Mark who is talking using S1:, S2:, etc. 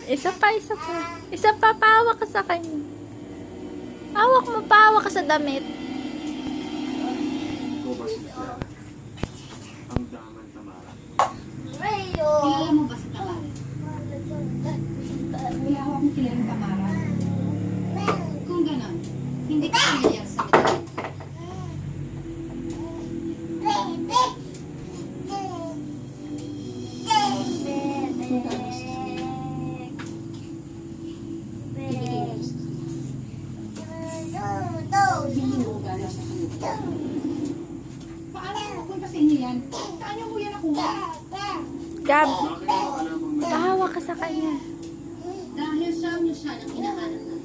S1: Isa pa, isa pa. Isa pa, pahawak ka sa kanya. Hawak mo, pahawak ka sa damit.
S2: Ikaw ba si Clara? Ang daman Tamara.
S3: Kilala mo ba si Tamara? Wala akong kilalang Tamara. Kung ganon, hindi ka familiar sa medalyon. Kung ka gusto, ibigay mo gusto. Bili mo galing sa kanila. Paano mo napunta sa inyo yan? Saan yung kuya nakuha?
S1: Gab,
S2: Bakit mo alam ang may
S1: pahawak ka sa kanya.
S3: Dahil siya ng hinahanap natin.